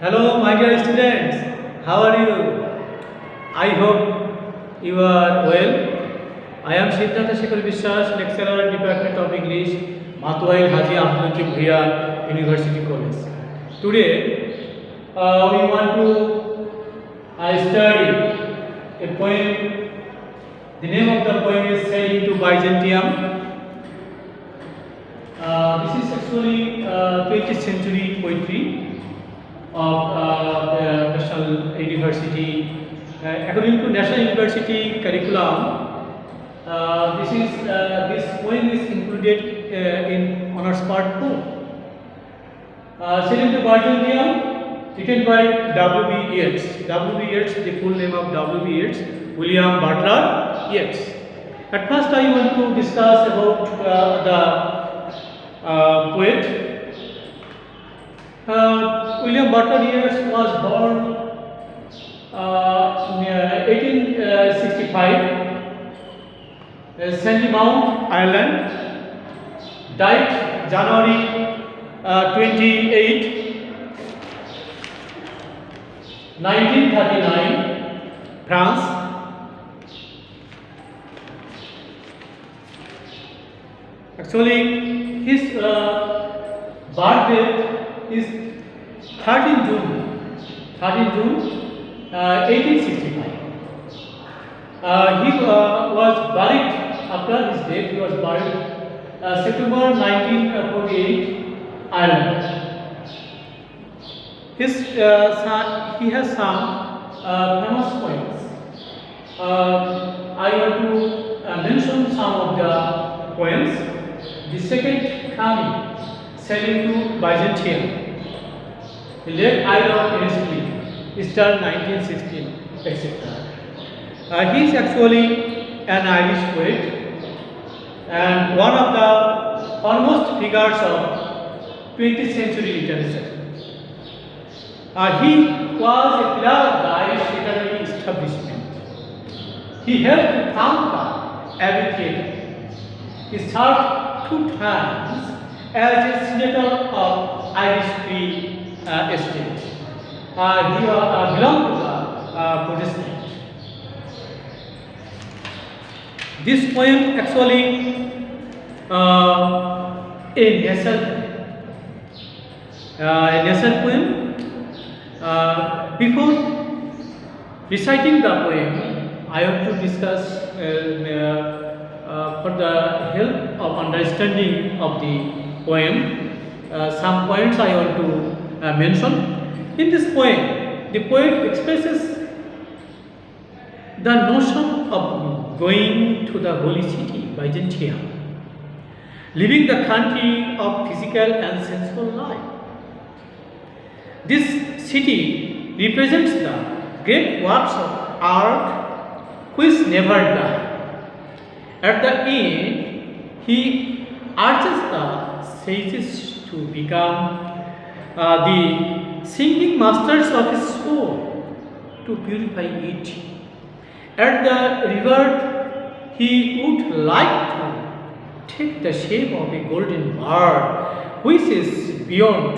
Hello, my dear students. How are you? I hope you are well. I am Siddhartha Shekhar Biswas, lecturer, Department of English, Matwail Haji Abdul Bhuiya University College. Today, we want to study a poem. The name of the poem is Sailing to Byzantium. This is actually 20th century poetry of the National University. According to National University curriculum, this poem is included in honors part 2. Sailing to Byzantium, written by W.B. Yeats. W.B. Yeats, the full name of W.B. Yeats, William Butler Yeats. At first, I want to discuss about the poet. William Butler Yeats was born in 1865 in Sandymount, Ireland. Died January 28, 1939, France. Actually, his birth date is 13 June 1865. He was buried after his death. He was buried September 1948, Ireland. He has sung famous poems. I want to mention some of the poems. The second coming, Sailing to Byzantium, The Late Isle of Innisfree, Easter 1916, etc. He is actually an Irish poet and one of the foremost figures of 20th century literature. He was a pillar of the Irish literary establishment. He helped to found the Abbey Theatre. He served 2 times as a senator of Irish Free State. He belonged to the Protestant. This poem actually a nasal poem. Before reciting the poem, I want to discuss for the help of understanding of the poem, some points I want to mention. In this poem, the poet expresses the notion of going to the holy city, Byzantium, leaving the country of physical and sensual life. This city represents the great works of art which never die. At the end, he urges the sages to become the singing masters of his soul to purify it. At the rebirth, he would like to take the shape of a golden bird which is beyond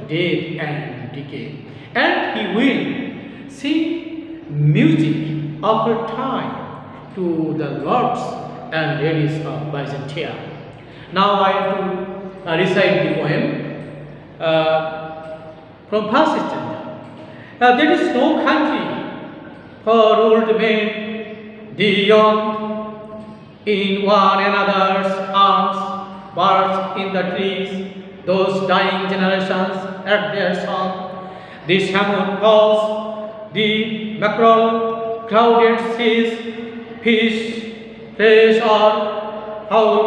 death and decay, and he will sing music of her time to the lords and ladies of Byzantium. Now I have to recite the poem from first stanza. There is no country for old men, the young in one another's arms, birds in the trees, those dying generations at their song. The salmon calls, the mackerel, crowded seas, fish, fresh or howl,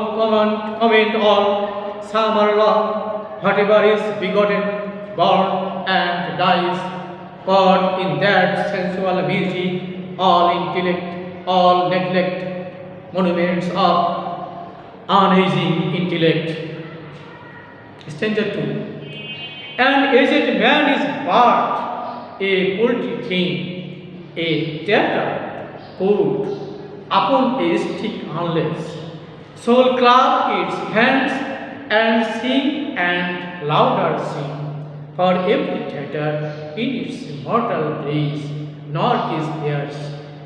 comment all, summer long, whatever is begotten, born and dies, but in that sensual beauty, all intellect, all neglect, monuments of unaging intellect. Stanza 2. An aged man is but a poultry king, a theatre put upon a stick unless soul clap its hands and sing and louder sing. for every theatre in its mortal days, nor is theirs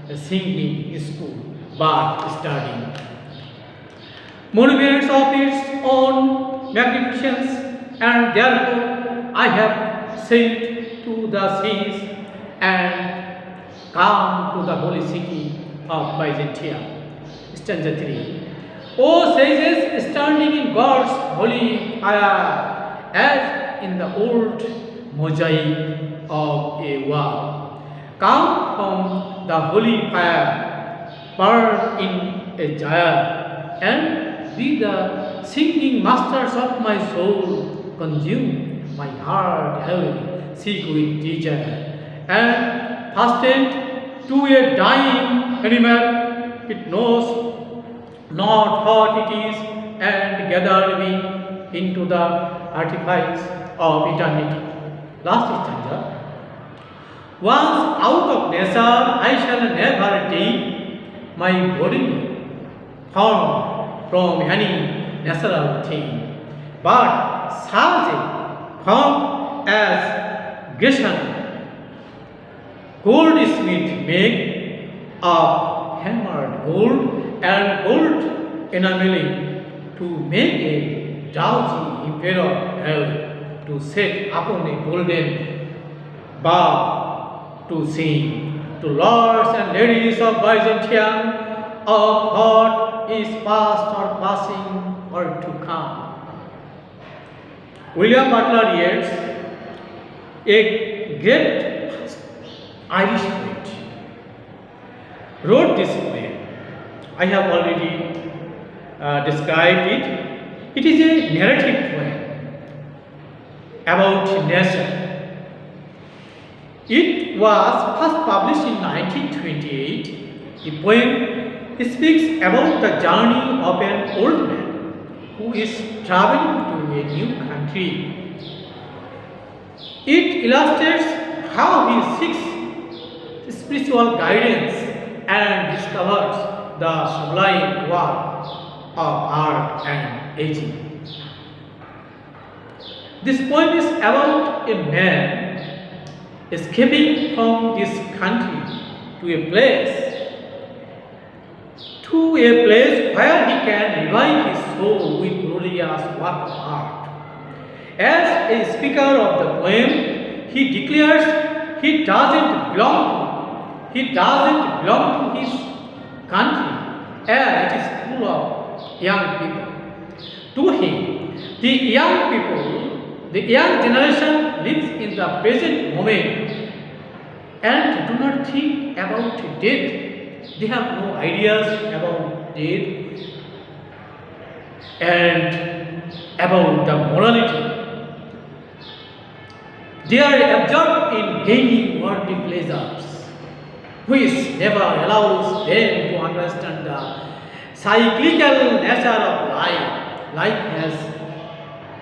a singing school, but studying. Monuments of its own magnificence, and therefore I have sailed to the seas and come to the holy city of Byzantium. Stanza 3. O sages standing in God's holy fire, as in the old mosaic of a wall. Come from the holy fire, burn in a jar, and be the singing masters of my soul. Consume my heart heavy, sick with desire, and fastened to a dying animal, it knows not what it is, and gathered me into the artifice of eternity. Last stanza. Once out of nature, I shall never take my body form from any natural thing, but such a form as Grecian goldsmith make of hammered gold and gold enameling to make a drowsy emperor hell to set upon a golden bar to sing to lords and ladies of Byzantium of what is past or passing or to come. William Butler Yeats, a great Irish poet, wrote this poem. I have already described it. It is a narrative poem about nature. It was first published in 1928. The poem speaks about the journey of an old man who is traveling to a new country. It illustrates how he seeks spiritual guidance and discovers the sublime work of art and aging. This poem is about a man escaping from this country to a place where he can revive his soul with glorious work of art. As a speaker of the poem, he declares he doesn't belong to his country, as it is full of young people. To him, the young generation lives in the present moment and do not think about death. They have no ideas about death and about the morality. They are absorbed in gaining worldly pleasures, which never allows them to understand the cyclical nature of life.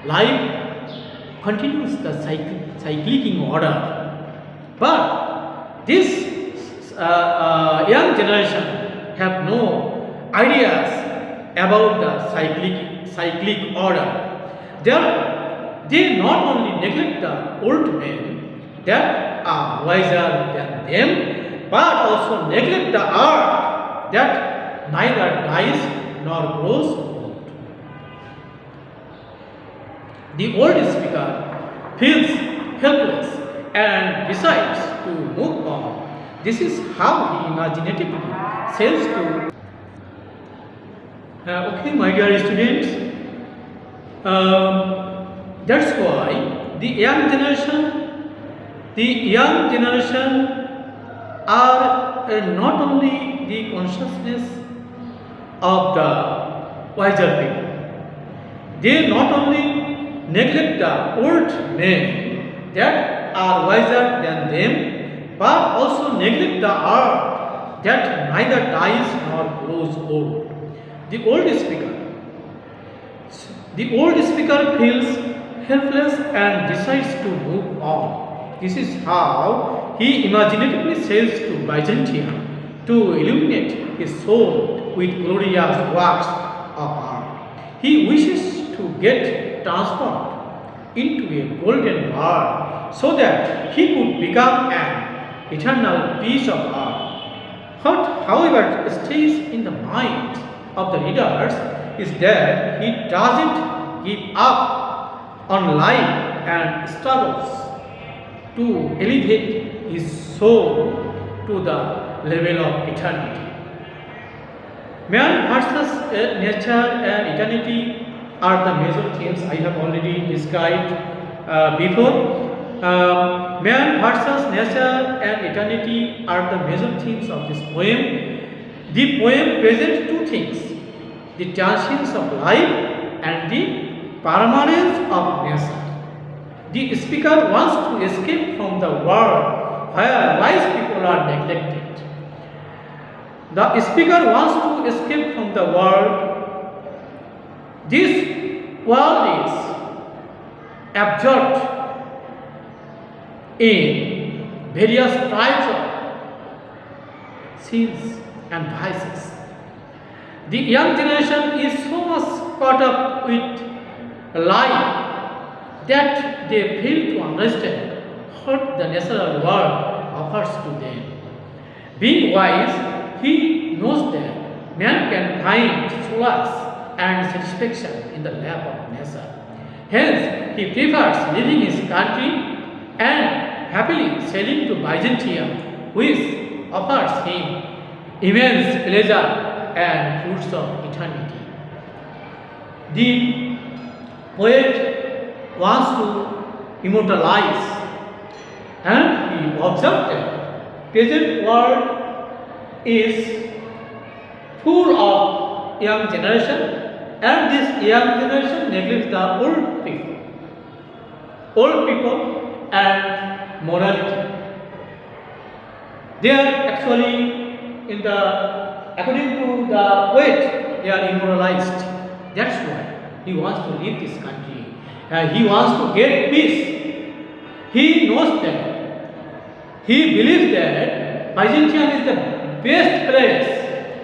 Life continues the cycling order. But this young generation have no ideas about the cyclic order. They not only neglect the old men that are wiser than them, but also neglect the art that neither dies nor grows old. The old speaker feels helpless and decides to move on. This is how he imaginatively sails to. Okay, my dear students, that's why the young generation are not only the consciousness of the wiser people. They not only neglect the old men that are wiser than them, but also neglect the art that neither dies nor grows old. The old speaker feels helpless and decides to move on. This is how he imaginatively sails to Byzantium to illuminate his soul with glorious works of art. He wishes to get transformed into a golden world so that he could become an eternal piece of art. What, however, stays in the mind of the readers is that he doesn't give up on life and struggles to elevate his soul to the level of eternity. Man versus nature and eternity are the major themes I have already described before. Man versus nature and eternity are the major themes of this poem. The poem presents two things: the transience of life and the permanence of nature. The speaker wants to escape from the world where wise people are neglected. The speaker wants to escape from the world. This world is absorbed in various types of sins and vices. The young generation is so much caught up with life that they fail to understand what the natural world offers to them. Being wise, he knows that man can find solace and satisfaction in the lap of nature. Hence, he prefers leaving his country and happily sailing to Byzantium, which offers him immense pleasure and fruits of eternity. The poet wants to immortalize, and he observed that present world is full of young generation, and this young generation neglects the old people and morality. They are actually in the, according to the poet, they are immoralized. That's why he wants to leave this country. He wants to get peace. He knows that. He believes that Byzantium is the best place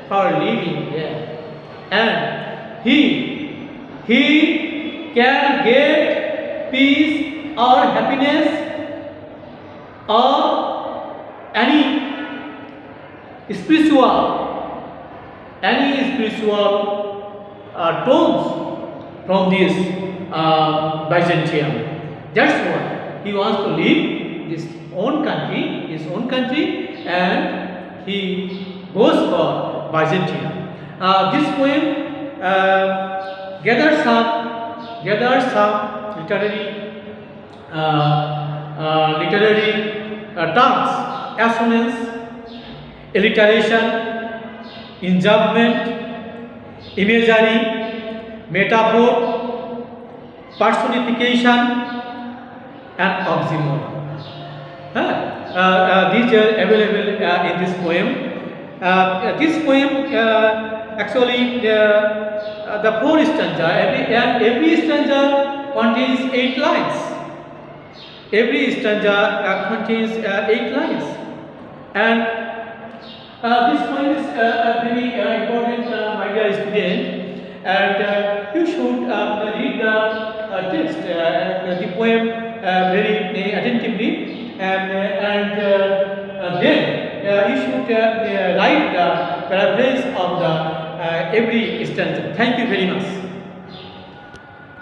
for living there. And he can get peace or happiness or any spiritual tones from this Byzantium. That's why he wants to leave his own country, and he goes for Byzantium. This poem gathers some literary terms: assonance, alliteration, enjambment, imagery, metaphor, personification, and oxymoron. These are available in this poem. This poem actually the four stanza. Every stanza contains 8 lines. Every stanza contains 8 lines, and this poem is very important, my dear student. And you should read the text, the poem very attentively, and then you should write the paraphrase of the every stanza. Thank you very much.